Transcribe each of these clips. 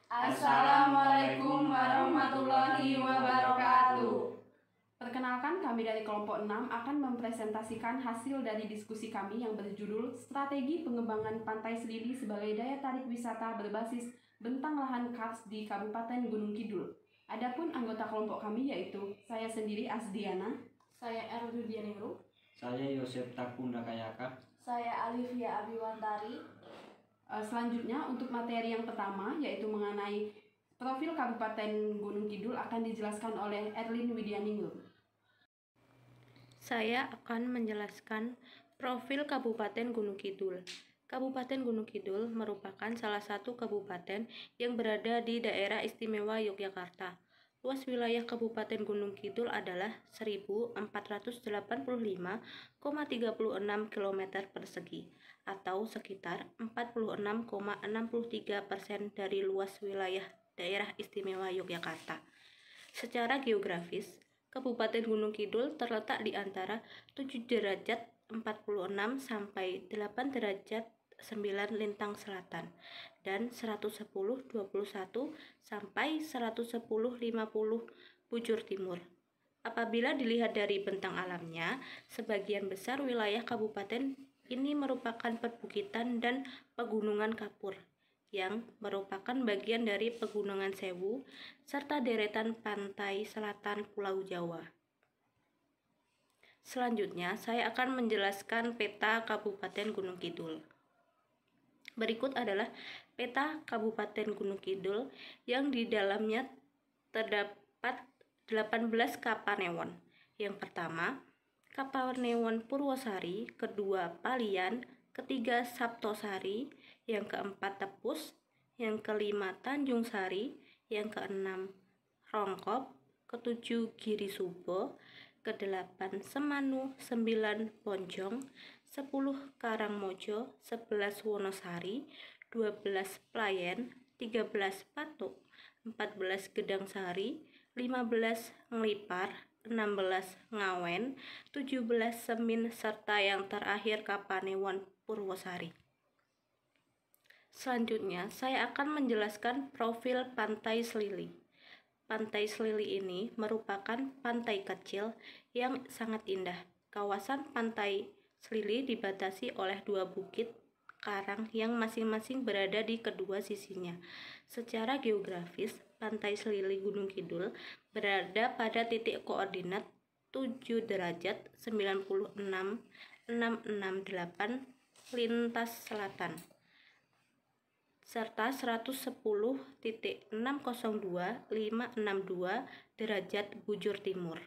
Assalamualaikum warahmatullahi wabarakatuh. Perkenalkan, kami dari kelompok 6 akan mempresentasikan hasil dari diskusi kami yang berjudul Strategi Pengembangan Pantai Selili sebagai Daya Tarik Wisata Berbasis Bentang Lahan Kars di Kabupaten Gunung Kidul. Adapun anggota kelompok kami yaitu saya sendiri Asdiana, saya Erdudianiru, saya Yosef Takunda Kayaka, saya Alivia Abiwantari. Selanjutnya untuk materi yang pertama yaitu mengenai profil Kabupaten Gunung Kidul akan dijelaskan oleh Erlin Widianingrum. Saya akan menjelaskan profil Kabupaten Gunung Kidul. Kabupaten Gunung Kidul merupakan salah satu kabupaten yang berada di daerah istimewa Yogyakarta. Luas wilayah Kabupaten Gunung Kidul adalah 1485,36 km persegi atau sekitar 46,63% dari luas wilayah daerah istimewa Yogyakarta. Secara geografis, Kabupaten Gunung Kidul terletak di antara 7 derajat 46 sampai 8 derajat 9 lintang selatan dan 110,21 sampai 110,50 bujur timur. Apabila dilihat dari bentang alamnya, sebagian besar wilayah kabupaten ini merupakan perbukitan dan pegunungan kapur yang merupakan bagian dari Pegunungan Sewu serta deretan pantai selatan Pulau Jawa. Selanjutnya, saya akan menjelaskan peta Kabupaten Gunung Kidul. Berikut adalah peta Kabupaten Gunung Kidul yang di dalamnya terdapat 18 Kapanewon. Yang pertama, Kapanewon Purwosari, kedua Palian, ketiga Saptosari, yang keempat Tepus, yang kelima Tanjung Sari, yang keenam Rongkop, ketujuh Giri Subo, kedelapan Semanu, 9 Ponjong, 10 Karangmojo, 11 Wonosari, 12 Playen, 13 Patuk, 14 Gedangsari, 15 Nglipar, 16 Ngawen, 17 Semin, serta yang terakhir Kapanewon Purwosari. Selanjutnya, saya akan menjelaskan profil Pantai Selili. Pantai Selili ini merupakan pantai kecil yang sangat indah. Kawasan Pantai Selili dibatasi oleh 2 bukit karang yang masing-masing berada di kedua sisinya. Secara geografis, Pantai Selili Gunung Kidul berada pada titik koordinat 7 derajat 96,668 lintas selatan serta 110,602,562 derajat bujur timur.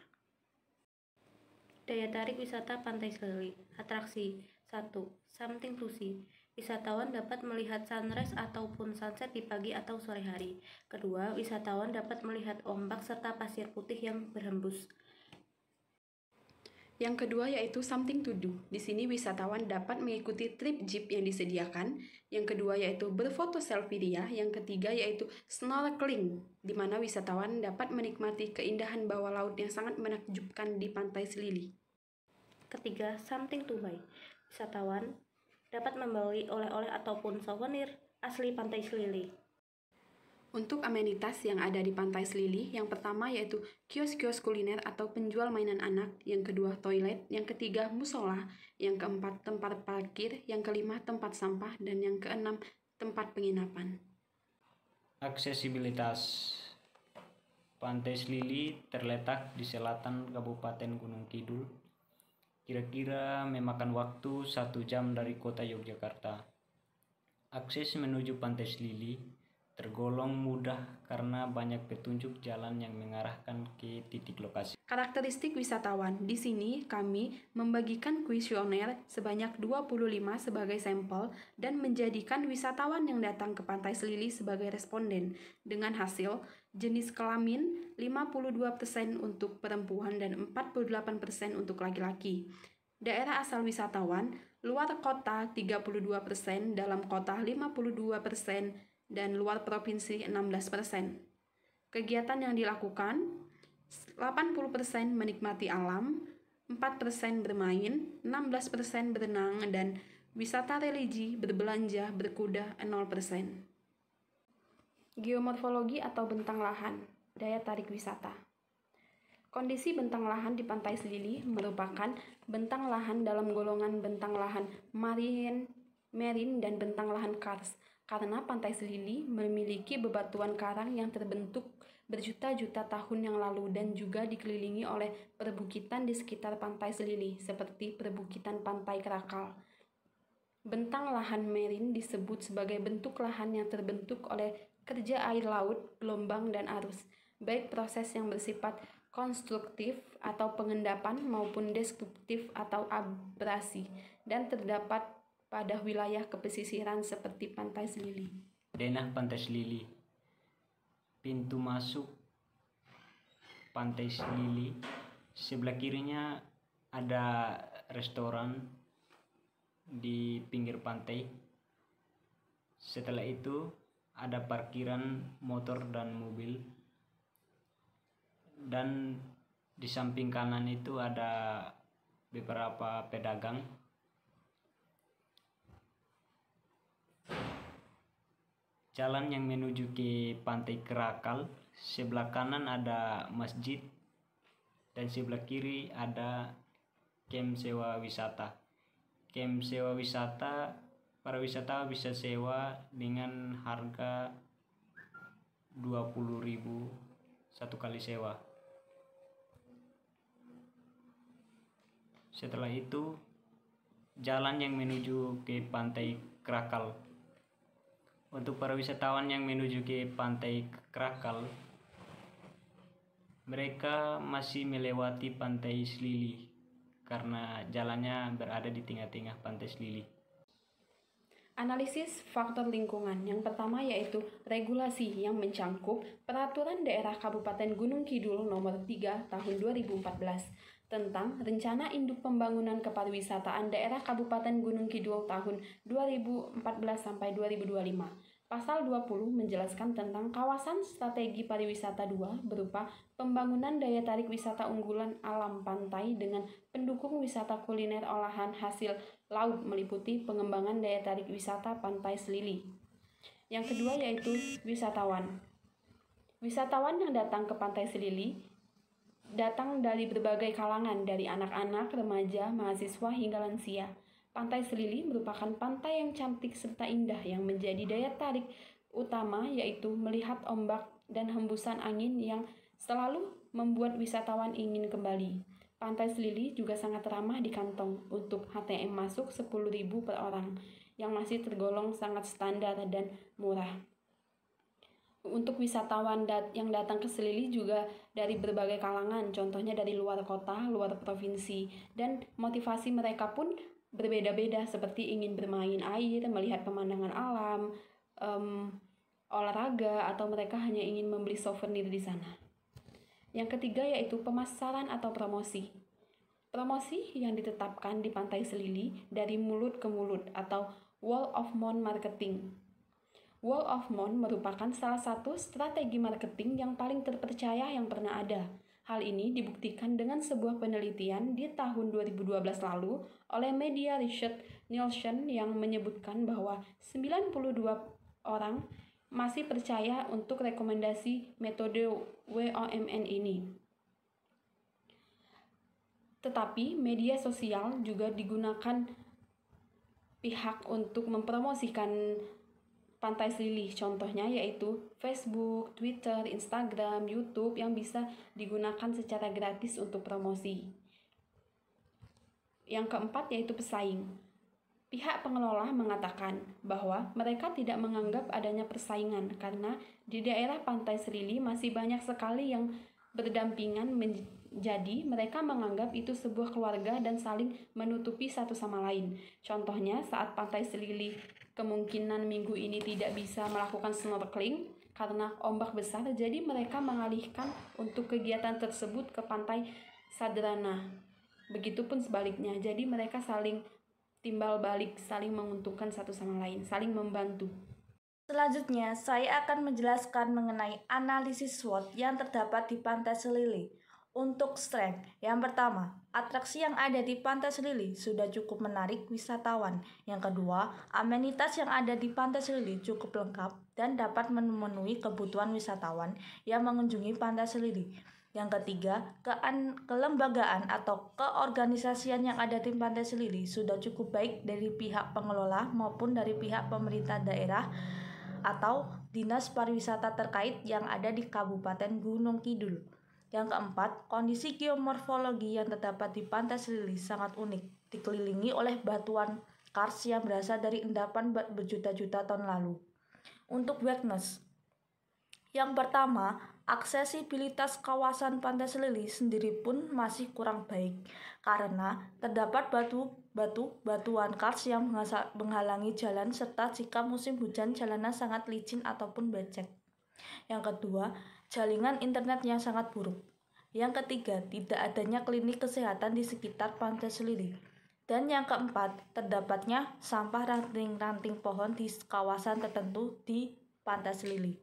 Daya tarik wisata Pantai Selili. Atraksi 1. Something to see. Wisatawan dapat melihat sunrise ataupun sunset di pagi atau sore hari. Kedua, wisatawan dapat melihat ombak serta pasir putih yang berhembus. Yang kedua yaitu something to do. Di sini wisatawan dapat mengikuti trip jeep yang disediakan. Yang kedua yaitu berfoto selfie dia. Yang ketiga yaitu snorkeling, di mana wisatawan dapat menikmati keindahan bawah laut yang sangat menakjubkan di Pantai Selili. Ketiga, something to buy. Wisatawan dapat membeli oleh-oleh ataupun souvenir asli Pantai Selili. Untuk amenitas yang ada di Pantai Selili, yang pertama yaitu kios-kios kuliner atau penjual mainan anak, yang kedua toilet, yang ketiga musola, yang keempat tempat parkir, yang kelima tempat sampah, dan yang keenam tempat penginapan. Aksesibilitas. Pantai Selili terletak di selatan Kabupaten Gunung Kidul. Kira-kira memakan waktu 1 jam dari kota Yogyakarta. Akses menuju Pantai Selili tergolong mudah karena banyak petunjuk jalan yang mengarahkan ke titik lokasi. Karakteristik wisatawan. Di sini kami membagikan kuesioner sebanyak 25 sebagai sampel dan menjadikan wisatawan yang datang ke Pantai Selili sebagai responden. Dengan hasil, jenis kelamin 52% untuk perempuan dan 48% untuk laki-laki. Daerah asal wisatawan, luar kota 32%, dalam kota 52%, dan luar provinsi 16%. Kegiatan yang dilakukan, 80% menikmati alam, 4% bermain, 16% berenang, dan wisata religi, berbelanja, berkuda 0%. Geomorfologi atau bentang lahan, daya tarik wisata. Kondisi bentang lahan di Pantai Selili merupakan bentang lahan dalam golongan bentang lahan marine dan bentang lahan kars, karena Pantai Selili memiliki bebatuan karang yang terbentuk berjuta-juta tahun yang lalu dan juga dikelilingi oleh perbukitan di sekitar Pantai Selili, seperti perbukitan Pantai Krakal. Bentang lahan marine disebut sebagai bentuk lahan yang terbentuk oleh kerja air laut, gelombang, dan arus, baik proses yang bersifat konstruktif atau pengendapan maupun destruktif atau abrasi, dan terdapat pada wilayah kepesisiran seperti Pantai Selili. Denah Pantai Selili. Pintu masuk Pantai Selili, sebelah kirinya ada restoran di pinggir pantai. Setelah itu ada parkiran motor dan mobil, dan di samping kanan itu ada beberapa pedagang. Jalan yang menuju ke Pantai Krakal, sebelah kanan ada masjid dan sebelah kiri ada camp sewa wisata. Camp sewa wisata, para wisatawan bisa sewa dengan harga 20.000 satu kali sewa. Setelah itu jalan yang menuju ke Pantai Krakal. Untuk para wisatawan yang menuju ke Pantai Krakal, mereka masih melewati Pantai Selili karena jalannya berada di tengah-tengah Pantai Selili. Analisis faktor lingkungan. Yang pertama yaitu regulasi yang mencangkup Peraturan Daerah Kabupaten Gunung Kidul Nomor 3 Tahun 2014 tentang Rencana Induk Pembangunan Kepariwisataan Daerah Kabupaten Gunung Kidul tahun 2014 sampai 2025. Pasal 20 menjelaskan tentang kawasan strategi pariwisata 2 berupa pembangunan daya tarik wisata unggulan alam pantai dengan pendukung wisata kuliner olahan hasil laut meliputi pengembangan daya tarik wisata Pantai Selili. Yang kedua yaitu wisatawan. Wisatawan yang datang ke Pantai Selili datang dari berbagai kalangan, dari anak-anak, remaja, mahasiswa hingga lansia. Pantai Selili merupakan pantai yang cantik serta indah yang menjadi daya tarik utama yaitu melihat ombak dan hembusan angin yang selalu membuat wisatawan ingin kembali. Pantai Selili juga sangat ramah di kantong untuk HTM masuk 10.000 per orang yang masih tergolong sangat standar dan murah. Untuk wisatawan yang datang ke Selili juga dari berbagai kalangan, contohnya dari luar kota, luar provinsi, dan motivasi mereka pun berbeda-beda seperti ingin bermain air, melihat pemandangan alam, olahraga, atau mereka hanya ingin membeli souvenir di sana. Yang ketiga yaitu pemasaran atau promosi. Promosi yang ditetapkan di Pantai Selili dari mulut ke mulut atau word of mouth marketing. Word of mouth merupakan salah satu strategi marketing yang paling terpercaya yang pernah ada. Hal ini dibuktikan dengan sebuah penelitian di tahun 2012 lalu oleh media Research Nielsen yang menyebutkan bahwa 92 orang masih percaya untuk rekomendasi metode WOMN ini. Tetapi media sosial juga digunakan pihak untuk mempromosikan Pantai Selili, contohnya yaitu Facebook, Twitter, Instagram, YouTube yang bisa digunakan secara gratis untuk promosi. Yang keempat yaitu pesaing. Pihak pengelola mengatakan bahwa mereka tidak menganggap adanya persaingan karena di daerah Pantai Selili masih banyak sekali yang berdampingan, jadi mereka menganggap itu sebuah keluarga dan saling menutupi satu sama lain. Contohnya saat Pantai Selili kemungkinan minggu ini tidak bisa melakukan snorkeling karena ombak besar, jadi mereka mengalihkan untuk kegiatan tersebut ke Pantai Sadrana. Begitupun sebaliknya, jadi mereka saling timbal balik, saling menguntungkan satu sama lain, saling membantu. Selanjutnya, saya akan menjelaskan mengenai analisis SWOT yang terdapat di Pantai Selili. Untuk strength, yang pertama, atraksi yang ada di Pantai Selili sudah cukup menarik wisatawan. Yang kedua, amenitas yang ada di Pantai Selili cukup lengkap dan dapat memenuhi kebutuhan wisatawan yang mengunjungi Pantai Selili. Yang ketiga, kelembagaan atau keorganisasian yang ada di Pantai Selili sudah cukup baik dari pihak pengelola maupun dari pihak pemerintah daerah atau dinas pariwisata terkait yang ada di Kabupaten Gunung Kidul. Yang keempat, kondisi geomorfologi yang terdapat di Pantai Selili sangat unik, dikelilingi oleh batuan kars yang berasal dari endapan berjuta-juta tahun lalu. Untuk weakness, yang pertama, aksesibilitas kawasan Pantai Selili sendiri pun masih kurang baik karena terdapat batuan kars yang menghalangi jalan serta jika musim hujan jalanan sangat licin ataupun becek. Yang kedua, jaringan internet yang sangat buruk. Yang ketiga, tidak adanya klinik kesehatan di sekitar Pantai Selili. Dan yang keempat, terdapatnya sampah ranting-ranting pohon di kawasan tertentu di Pantai Selili.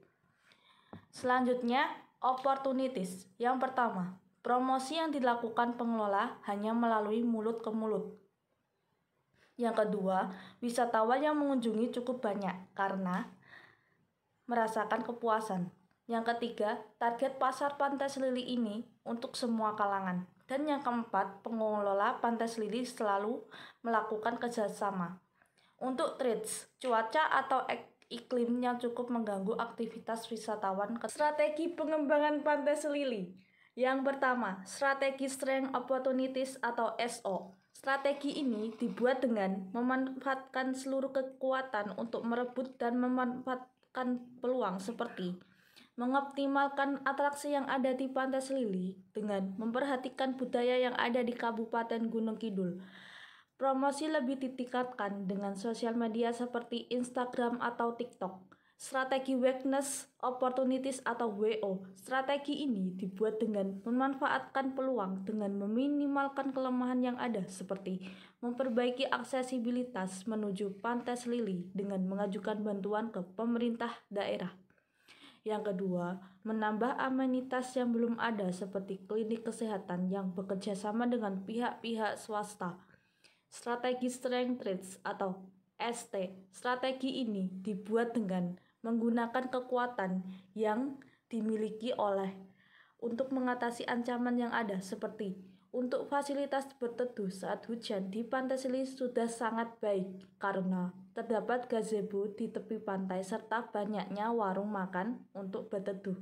Selanjutnya, opportunities. Yang pertama, promosi yang dilakukan pengelola hanya melalui mulut ke mulut. Yang kedua, wisatawan yang mengunjungi cukup banyak karena merasakan kepuasan. Yang ketiga, target pasar Pantai Selili ini untuk semua kalangan. Dan yang keempat, pengelola Pantai Selili selalu melakukan kerjasama. Untuk traits, cuaca atau iklim yang cukup mengganggu aktivitas wisatawan. Strategi pengembangan Pantai Selili. Yang pertama, strategi Strength Opportunities atau SO. Strategi ini dibuat dengan memanfaatkan seluruh kekuatan untuk merebut dan memanfaatkan peluang seperti mengoptimalkan atraksi yang ada di Pantai Selili dengan memperhatikan budaya yang ada di Kabupaten Gunung Kidul. Promosi lebih ditingkatkan dengan sosial media seperti Instagram atau TikTok. Strategi Weakness Opportunities atau WO. Strategi ini dibuat dengan memanfaatkan peluang dengan meminimalkan kelemahan yang ada seperti memperbaiki aksesibilitas menuju Pantai Selili dengan mengajukan bantuan ke pemerintah daerah. Yang kedua, menambah amenitas yang belum ada seperti klinik kesehatan yang bekerja sama dengan pihak-pihak swasta. Strategi Strength Traits atau ST. Strategi ini dibuat dengan menggunakan kekuatan yang dimiliki oleh untuk mengatasi ancaman yang ada seperti untuk fasilitas berteduh saat hujan di Pantai Selili sudah sangat baik karena terdapat gazebo di tepi pantai serta banyaknya warung makan untuk berteduh.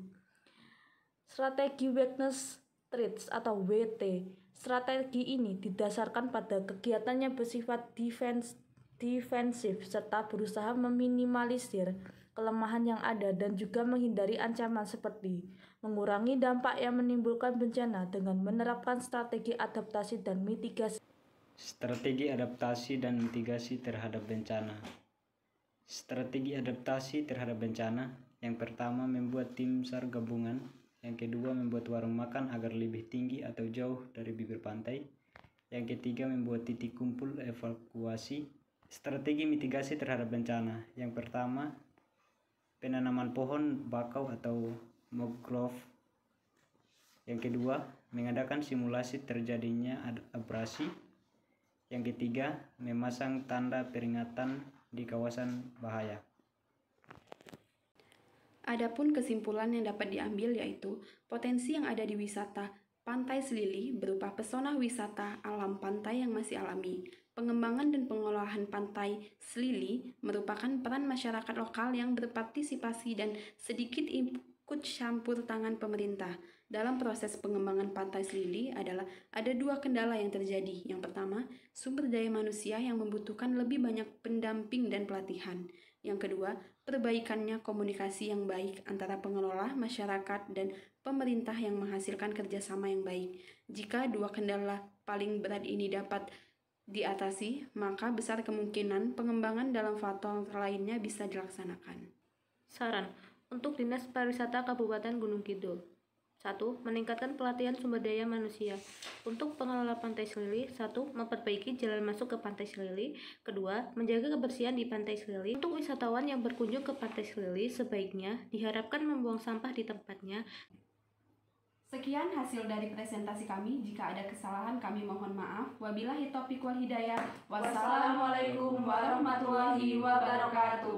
Strategi Weakness Traits atau WT. Strategi ini didasarkan pada kegiatan yang bersifat defensif serta berusaha meminimalisir kelemahan yang ada dan juga menghindari ancaman seperti mengurangi dampak yang menimbulkan bencana dengan menerapkan strategi adaptasi dan mitigasi. Strategi adaptasi dan mitigasi terhadap bencana. Strategi adaptasi terhadap bencana. Yang pertama, membuat tim SAR gabungan. Yang kedua, membuat warung makan agar lebih tinggi atau jauh dari bibir pantai. Yang ketiga, membuat titik kumpul evakuasi. Strategi mitigasi terhadap bencana. Yang pertama, penanaman pohon bakau atau mangrove. Yang kedua, mengadakan simulasi terjadinya abrasi. Yang ketiga, memasang tanda peringatan di kawasan bahaya. Adapun kesimpulan yang dapat diambil yaitu potensi yang ada di wisata Pantai Selili berupa pesona wisata alam pantai yang masih alami. Pengembangan dan pengelolaan Pantai Selili merupakan peran masyarakat lokal yang berpartisipasi dan sedikit ikut campur tangan pemerintah. Dalam proses pengembangan Pantai Selili adalah ada dua kendala yang terjadi. Yang pertama, sumber daya manusia yang membutuhkan lebih banyak pendamping dan pelatihan. Yang kedua, perbaikannya komunikasi yang baik antara pengelola, masyarakat, dan pemerintah yang menghasilkan kerjasama yang baik. Jika dua kendala paling berat ini dapat diatasi, maka besar kemungkinan pengembangan dalam faktor lainnya bisa dilaksanakan. Saran untuk Dinas Pariwisata Kabupaten Gunung Kidul. 1. Meningkatkan pelatihan sumber daya manusia. Untuk pengelola Pantai Selili, 1. Memperbaiki jalan masuk ke Pantai Selili. 2. Menjaga kebersihan di Pantai Selili. Untuk wisatawan yang berkunjung ke Pantai Selili, sebaiknya diharapkan membuang sampah di tempatnya. Sekian hasil dari presentasi kami. Jika ada kesalahan kami mohon maaf. Wabillahi taufiq wal hidayah. Wassalamualaikum warahmatullahi wabarakatuh.